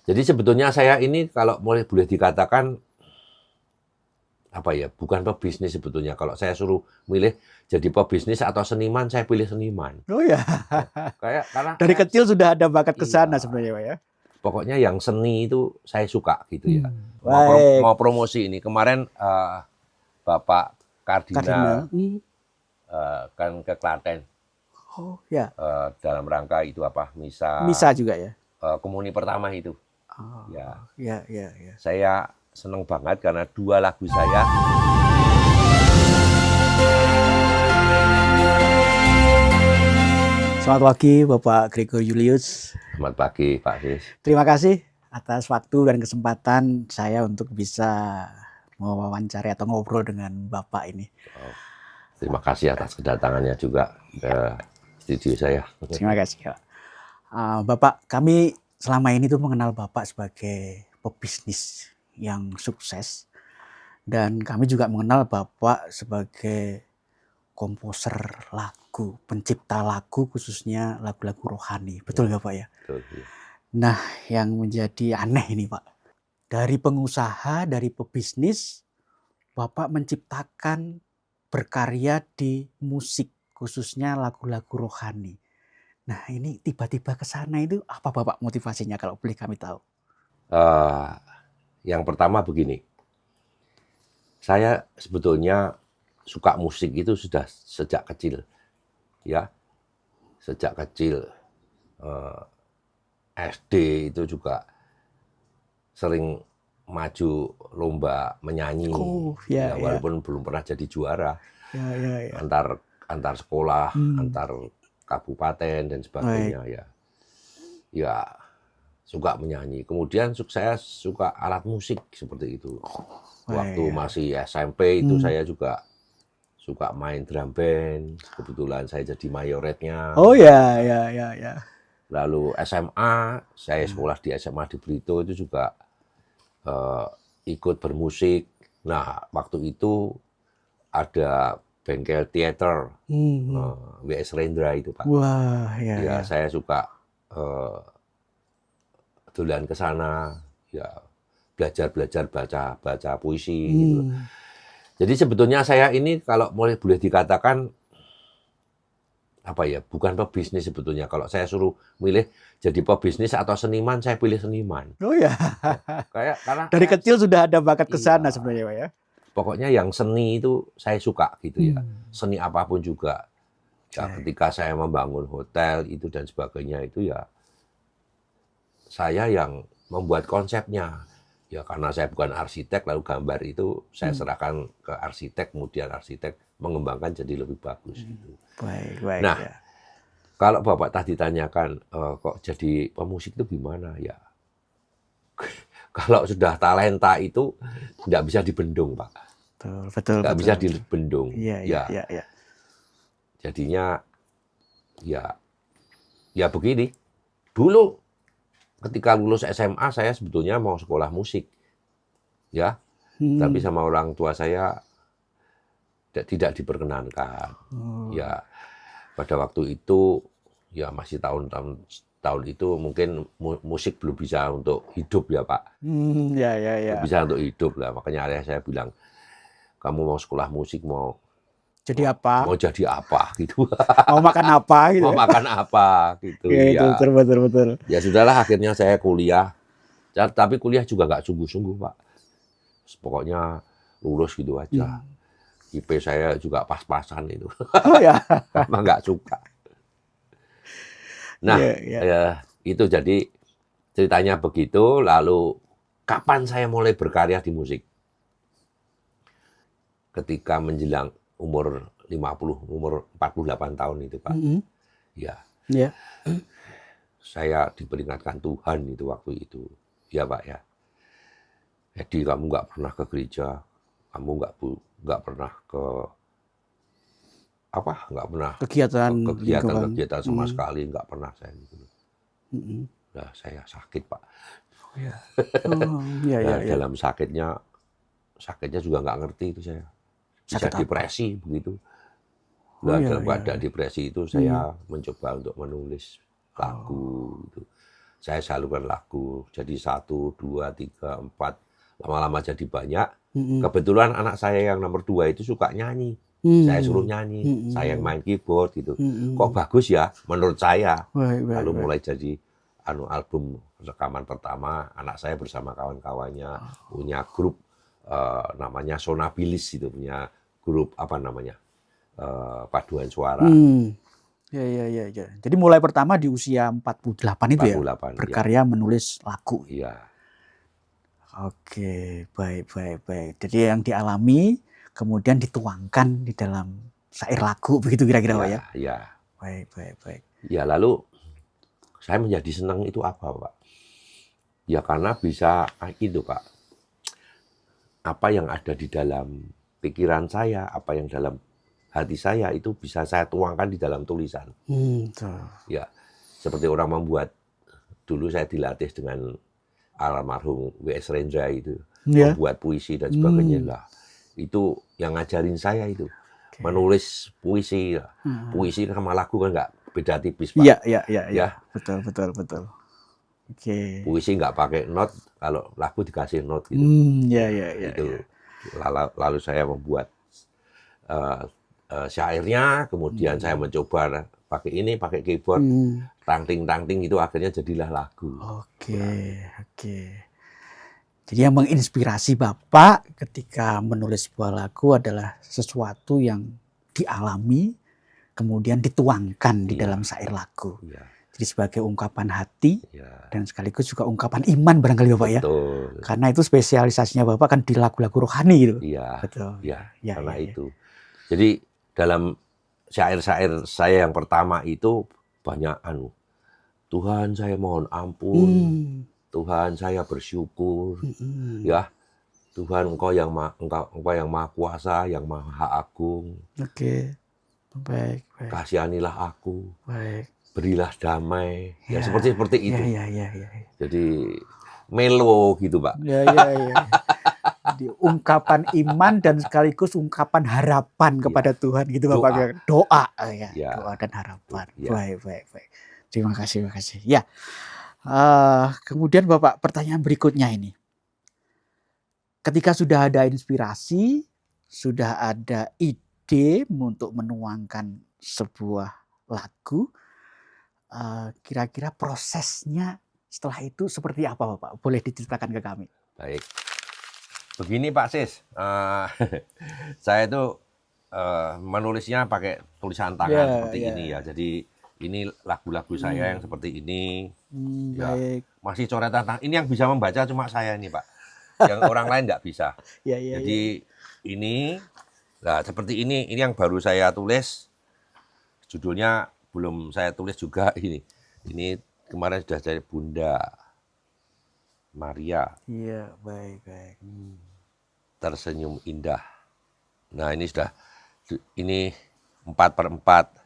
Jadi sebetulnya saya ini kalau boleh dikatakan apa ya, bukan pebisnis sebetulnya. Kalau saya suruh milih jadi pebisnis atau seniman, saya pilih seniman. Oh ya, Ya, kayak karena dari saya kecil sudah ada bakat ke sana iya, sebenarnya, Pak ya? pokoknya yang seni itu saya suka gitu ya. Baik, Mau promosi ini kemarin Bapak Kardinal. Kardinal kan ke Klaten Oh ya, dalam rangka itu apa misa Misa juga ya? komuni pertama itu. Oh, Ya, ya, ya, ya. saya seneng banget karena dua lagu saya. Selamat pagi Bapak Gregor Julius. Selamat pagi Pak Sis. Terima kasih atas waktu dan kesempatan saya untuk bisa mewawancari atau ngobrol dengan Bapak ini. Oh, terima kasih atas kedatangannya juga ke studio saya. Terima kasih, Pak. Bapak, kami selama ini tuh mengenal Bapak sebagai pebisnis yang sukses. Dan kami juga mengenal Bapak sebagai komposer lagu, pencipta lagu khususnya lagu-lagu rohani. Betul nggak Pak ya? Betul, ya. Nah, yang menjadi aneh ini Pak, dari pengusaha, dari pebisnis, Bapak menciptakan berkarya di musik, khususnya lagu-lagu rohani. Nah, ini tiba-tiba ke sana itu apa Bapak motivasinya kalau boleh kami tahu? Eh, yang pertama begini, saya sebetulnya suka musik itu sudah sejak kecil, ya, sejak kecil. Eh, SD itu juga sering maju lomba menyanyi, Oh, ya, ya ya, walaupun belum pernah jadi juara ya, ya, ya. antar sekolah, Hmm, antar kabupaten dan baik. sebagainya ya. Ya suka menyanyi. Kemudian saya suka alat musik seperti itu. Waktu Baik. masih SMP itu Hmm. saya juga suka main drum band. Kebetulan saya jadi mayoretnya. Oh ya, ya, ya, ya. Lalu SMA, saya sekolah di SMA di Brito itu juga eh, ikut bermusik. Nah, waktu itu ada bengkel teater Hmm. WS Rendra itu Pak. Wah, ya, Ya, ya. saya suka eh, dolan ke sana, ya belajar baca puisi gitu. Hmm. Jadi sebetulnya saya ini kalau boleh dikatakan apa ya, bukan pebisnis sebetulnya. Kalau saya suruh milih jadi pebisnis atau seniman, saya pilih seniman. Oh ya, Ya, kayak karena dari saya kecil sudah ada bakat ke iya, sana sebenarnya, Pak ya? pokoknya yang seni itu saya suka gitu ya. Hmm. Seni apapun juga. Ya, Oke. ketika saya membangun hotel itu dan sebagainya itu ya saya yang membuat konsepnya. Ya karena saya bukan arsitek, lalu gambar itu saya serahkan ke arsitek, kemudian arsitek mengembangkan jadi lebih bagus gitu. Baik, baik Nah, ya. kalau Bapak tadi tanyakan kok jadi pemusik itu gimana ya? Kalau sudah talenta itu nggak bisa dibendung, Pak. Betul, betul, Nggak betul, bisa betul. dibendung. Iya, iya, Ya, iya, iya. jadinya ya ya begini. Dulu ketika lulus SMA saya sebetulnya mau sekolah musik, ya. Tapi Hmm. sama orang tua saya tidak diperkenankan. Oh. Ya, pada waktu itu ya masih tahun itu mungkin musik belum bisa untuk hidup ya Pak. Hmm, ya, ya, Belum ya. bisa untuk hidup lah. Makanya ayah saya bilang, kamu mau sekolah musik mau Jadi mau, apa? mau jadi apa gitu. Mau makan apa gitu Mau ya? makan apa gitu Ya, itu ya. betul, betul, betul. Ya sudahlah akhirnya saya kuliah. Tapi kuliah juga nggak sungguh-sungguh Pak. Pokoknya lulus gitu aja. Hmm. IP saya juga pas-pasan itu. Oh ya, Karena nggak suka. Nah, ya, ya. itu jadi ceritanya begitu. Lalu kapan saya mulai berkarya di musik? Ketika menjelang umur 50, umur 48 tahun itu, Pak. Hmm. Ya, Ya. saya diperingatkan Tuhan itu waktu itu. Ya, Pak ya. Jadi kamu nggak pernah ke gereja, kamu nggak pernah ke apa? Nggak pernah Kegiatan lingkungan. kegiatan sama sekali, nggak pernah saya gitu. Hmm. Nah, saya sakit, Pak. Oh ya. Oh, ya, ya, Nah, ya. dalam sakitnya juga nggak ngerti itu saya. Bisa Sakit apa? depresi begitu. Oh Nah, ya, dalam ya, keadaan ya. depresi itu Hmm. saya mencoba untuk menulis lagu Oh. gitu. saya salurkan lagu. Jadi 1, 2, 3, 4, lama-lama jadi banyak. Kebetulan anak saya yang nomor 2 itu suka nyanyi. Saya suruh nyanyi, saya yang main keyboard gitu. Kok bagus ya menurut saya. Lalu mulai jadi album rekaman pertama, anak saya bersama kawan-kawannya punya grup namanya Sonabilis, itu punya grup apa namanya, paduan suara. Ya. Jadi mulai pertama di usia 48 itu 48, ya, berkarya menulis lagu. Iya. Oke, baik. Jadi yang dialami kemudian dituangkan di dalam syair lagu, begitu kira-kira Pak ya? Iya. Baik. Ya, lalu saya menjadi senang itu apa, Pak? Ya karena bisa itu, Pak. Apa yang ada di dalam pikiran saya, apa yang dalam hati saya itu bisa saya tuangkan di dalam tulisan. Ya, seperti orang membuat, dulu saya dilatih dengan almarhum W.S. Rendra itu, membuat puisi dan sebagainya lah. Itu yang ngajarin saya itu, menulis puisi. Puisi sama lagu kan nggak beda tipis, Pak. Iya. Betul. Oke. Puisi nggak pakai not, kalau lagu dikasih not gitu. Itu. Lalu saya membuat syairnya, kemudian saya mencoba pakai keyboard, tangting itu akhirnya jadilah lagu. Oke. Jadi yang menginspirasi Bapak ketika menulis sebuah lagu adalah sesuatu yang dialami, kemudian dituangkan di dalam syair lagu. Jadi sebagai ungkapan hati dan sekaligus juga ungkapan iman barangkali Bapak. Betul. Ya. Karena itu spesialisasinya Bapak kan di lagu-lagu rohani gitu. Iya. Betul. Karena itu. Jadi dalam syair-syair saya yang pertama itu banyak Tuhan saya mohon ampun, Tuhan saya bersyukur, ya Tuhan Engkau yang maha kuasa, yang maha agung. Oke. Baik. Kasihanilah aku. Baik. Berilah damai. Ya seperti itu. Iya. Jadi melo gitu, Pak. Iya. Jadi ungkapan iman dan sekaligus ungkapan harapan kepada Tuhan gitu Bapak. Doa ya. Doa dan harapan. Baik. Terima kasih. Ya. Kemudian Bapak, pertanyaan berikutnya ini. Ketika sudah ada inspirasi, sudah ada ide untuk menuangkan sebuah lagu, kira-kira prosesnya setelah itu seperti apa Bapak? Boleh diceritakan ke kami? Baik. Begini Pak Sis, saya itu menulisnya pakai tulisan tangan seperti ini ya. Jadi ini lagu-lagu saya yang seperti ini. Baik. Masih coretan tangan. Ini yang bisa membaca cuma saya ini Pak. Yang orang lain nggak bisa. Jadi ini, nah seperti ini yang baru saya tulis. Judulnya belum saya tulis juga ini. Ini kemarin sudah saya Bunda Maria. Iya, baik. Tersenyum indah. Nah ini sudah, ini 4/4.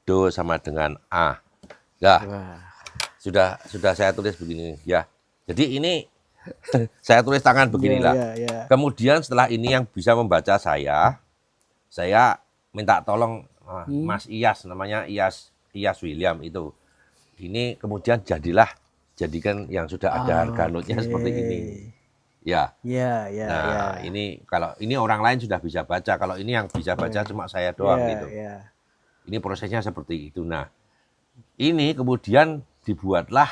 Do sama dengan A. Nah, sudah saya tulis begini ya. Jadi ini saya tulis tangan beginilah. Kemudian setelah ini yang bisa membaca saya minta tolong Mas Iyas, namanya Iyas William itu. Ini kemudian jadikan yang sudah ada harga notnya seperti ini. Ya. Nah, ini kalau ini orang lain sudah bisa baca, kalau ini yang bisa baca cuma saya doang gitu. Ini prosesnya seperti itu. Nah, ini kemudian dibuatlah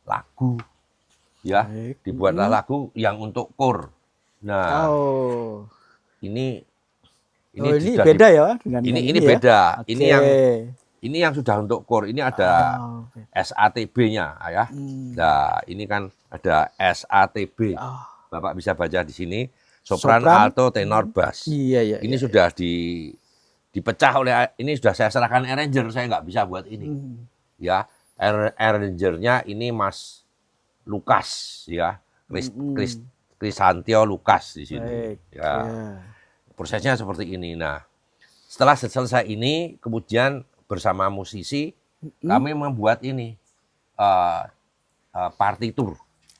lagu. Ya, dibuatlah lagu yang untuk kor. Nah, ini beda ya dengan ini beda. Ya? Ini yang sudah untuk kor. Ini ada SATB-nya ya. Nah, ini kan ada SATB. Bapak bisa baca di sini sopran, alto, tenor, bass. Ini sudah dipecah oleh, ini sudah saya serahkan arranger, saya nggak bisa buat ini. Ya, arrangernya ini Mas Lukas ya. Krisantio Lukas di sini. Prosesnya seperti ini. Nah, setelah selesai ini, kemudian bersama musisi kami membuat ini partitur.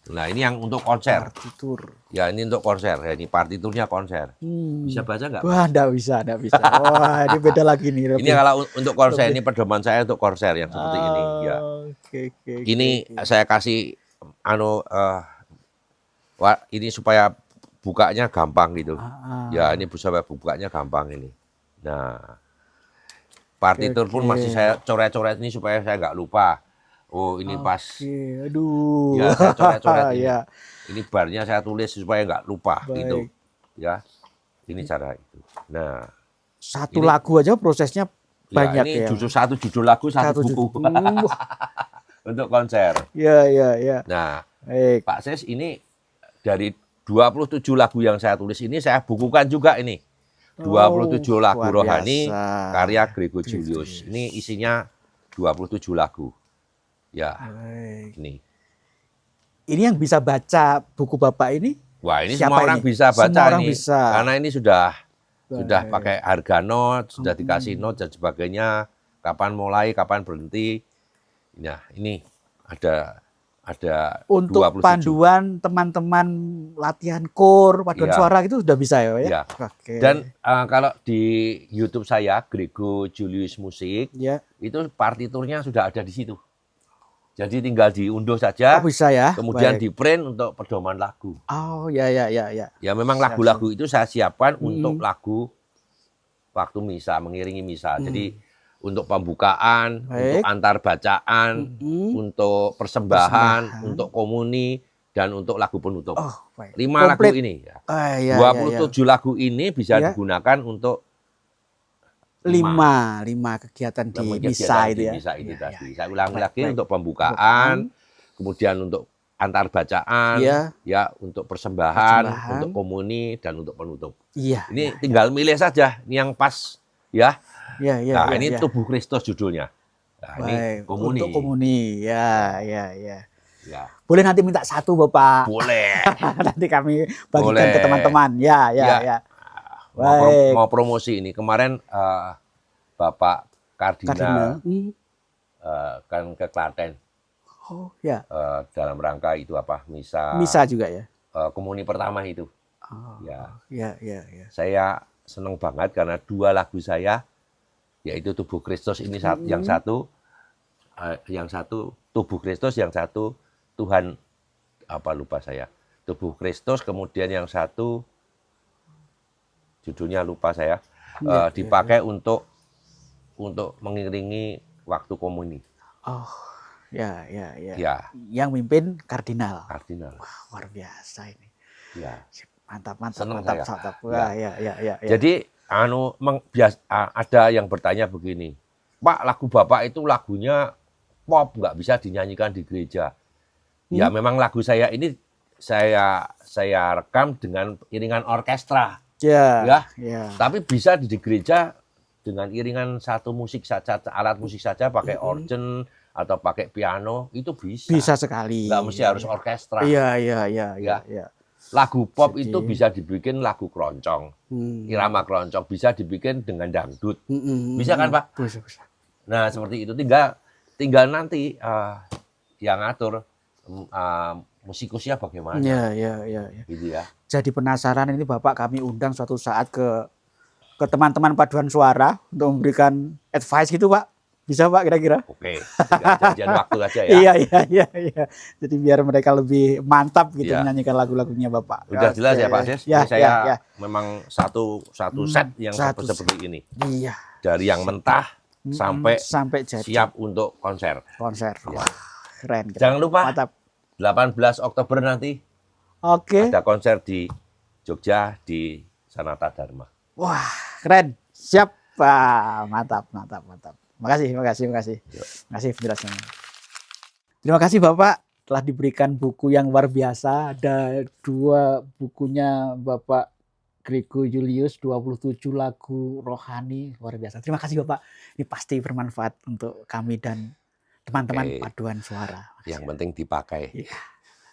Nah, ini yang untuk konser. Partitur. Ya, ini untuk konser. Ya, ini partiturnya konser. Bisa baca nggak, Pak? Wah, enggak bisa. Wah, ini beda lagi nih. Ini kalau untuk konser, lebih. ini pedoman saya untuk konser yang seperti ini. Ya. Oke. Ini saya kasih ini supaya bukanya gampang gitu. Ya, ini supaya bukanya gampang ini. Nah, partitur pun masih saya coret-coret ini supaya saya nggak lupa. Oh, ini pas. Aduh. Ya, saya coret-coret ini. Ya. Ini barnya saya tulis supaya nggak lupa gitu. Baik. Ya, ini cara itu. Nah, satu ini, lagu aja prosesnya banyak ini ya. Satu judul lagu, satu buku. Untuk konser. Ya. Nah, Baik. Pak Ses, ini dari 27 lagu yang saya tulis ini saya bukukan juga ini. 27 lagu rohani karya Grego Julius. Ini isinya 27 lagu. Ya, ini yang bisa baca buku Bapak ini? Wah, ini semua orang bisa baca semua orang ini. bisa. Karena ini sudah pakai harga not, sudah dikasih not dan sebagainya. Kapan mulai, kapan berhenti. Nah, ini ada untuk 27. panduan teman-teman latihan kor, paduan suara itu sudah bisa ya, Pak? Ya. Oke. Dan kalau di YouTube saya Grego Julius Musik, itu partiturnya sudah ada di situ. Jadi tinggal diunduh saja. Bisa ya. Kemudian di print untuk pedoman lagu. Oh, ya. Ya memang lagu-lagu itu saya siapkan untuk lagu waktu misa, mengiringi misa. Jadi untuk pembukaan, untuk antar bacaan, untuk persembahan, untuk komuni, dan untuk lagu penutup. 5 lagu ini. Ya. 27 lagu ini bisa digunakan untuk 5 kegiatan di misa itu ya. Misa itu tadi. Saya ulangi lagi untuk pembukaan, kemudian untuk antar bacaan, ya untuk persembahan, untuk komuni, dan untuk penutup. Ini tinggal milih saja, ini yang pas, ya. Nah, ini Tubuh Kristus judulnya. Nah, ini komuni. Untuk komuni, ya. Boleh nanti minta satu, Bapak? Boleh. Nanti kami bagikan ke teman-teman. Ya. Mau promosi ini. Kemarin Bapak Kardinal kan ke Klaten. Oh, ya. Dalam rangka itu apa? Misa juga ya. Komuni pertama itu. Ya. Saya senang banget karena 2 lagu saya, yaitu Tubuh Kristus ini yang satu Tubuh Kristus, yang satu Tuhan lupa saya. Tubuh Kristus, kemudian yang satu judulnya lupa saya. Dipakai untuk mengiringi waktu komuni. Oh, ya. Yang mimpin kardinal. Wah, luar biasa ini. Ya. Mantap. Wah, ya. Jadi ada yang bertanya begini, Pak, lagu Bapak itu lagunya pop, nggak bisa dinyanyikan di gereja. Ya memang lagu saya ini saya rekam dengan iringan orkestra. Ya. Tapi bisa di gereja dengan iringan satu musik saja, alat musik saja, pakai organ atau pakai piano, itu bisa. Bisa sekali. Nggak mesti harus orkestra. Iya. Lagu pop itu bisa dibikin lagu keroncong, irama keroncong, bisa dibikin dengan dangdut. Bisa kan, Pak? Bisa. Nah, seperti itu. Tinggal nanti yang ngatur musikusnya bagaimana. Iya. Gitu ya. Jadi penasaran ini Bapak kami undang suatu saat ke teman-teman paduan suara untuk memberikan advice gitu, Pak. Bisa, Pak, kira-kira? Oke, janjian waktu aja ya. Iya. Jadi biar mereka lebih mantap gitu menyanyikan lagu-lagunya Bapak. Udah jelas ya, Pak Ses. Saya memang satu set yang seperti ini. Iya. Dari yang mentah sampai jadi. Siap untuk konser. Wah, keren. Jangan lupa, mantap. 18 Oktober nanti ada konser di Jogja di Sanata Dharma. Wah, keren. Siap, Pak. Mantap. Makasih penjelasannya. Terima kasih Bapak telah diberikan buku yang luar biasa. Ada 2 bukunya Bapak Grego Julius, 27 lagu rohani, luar biasa. Terima kasih Bapak. Ini pasti bermanfaat untuk kami dan teman-teman paduan suara. Yang penting dipakai. Iya.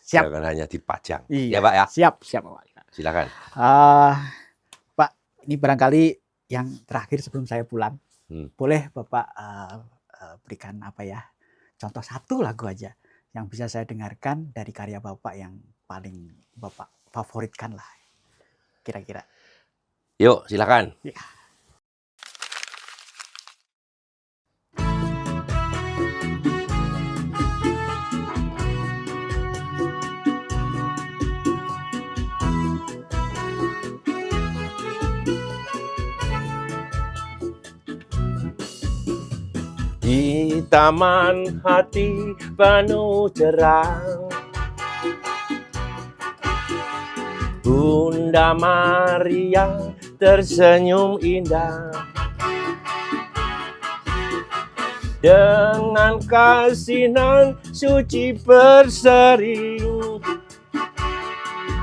Siap. Jangan hanya dipajang. Iya, ya Pak ya. Siap Bapak. Silakan. Pak, ini barangkali yang terakhir sebelum saya pulang. Boleh Bapak berikan contoh satu lagu aja yang bisa saya dengarkan dari karya Bapak yang paling Bapak favoritkan lah, kira-kira? Yuk, silakan. Ya. Di taman hati penuh cerah, Bunda Maria tersenyum indah. Dengan kasinan suci bersering,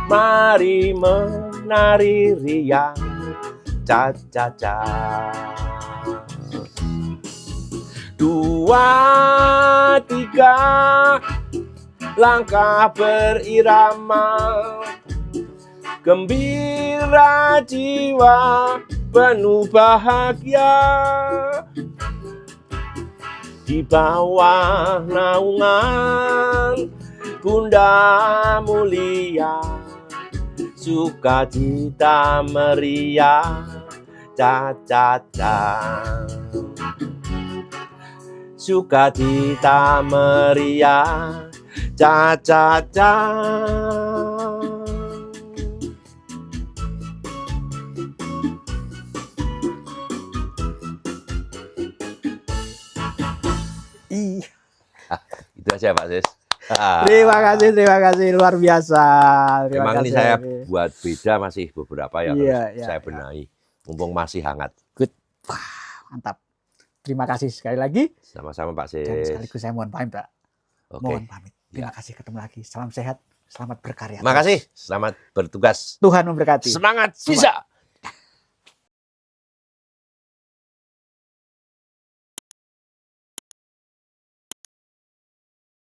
mari menari riang, ca-ca-ca. Dua, tiga, langkah berirama, gembira jiwa penuh bahagia. Di bawah naungan Bunda mulia, sukacita meriah, ca-ca-ca. Sukacita meriah, ca-ca-ca. Iya. Itu aja Pak Sis. Terima kasih luar biasa. Terima Emang ini kasih. saya buat beda masih beberapa yang Iya, harus iya, saya iya. benahi. Mumpung masih hangat. Good. Wah, mantap. Terima kasih sekali lagi. Sama-sama Pak Sis. Dan sekaligus saya mohon pamit, Pak. Oke. Mohon pamit. Terima Ya. kasih, ketemu lagi. Salam sehat, selamat berkarya. Terima kasih. Selamat bertugas. Tuhan memberkati. Semangat Semangat. bisa.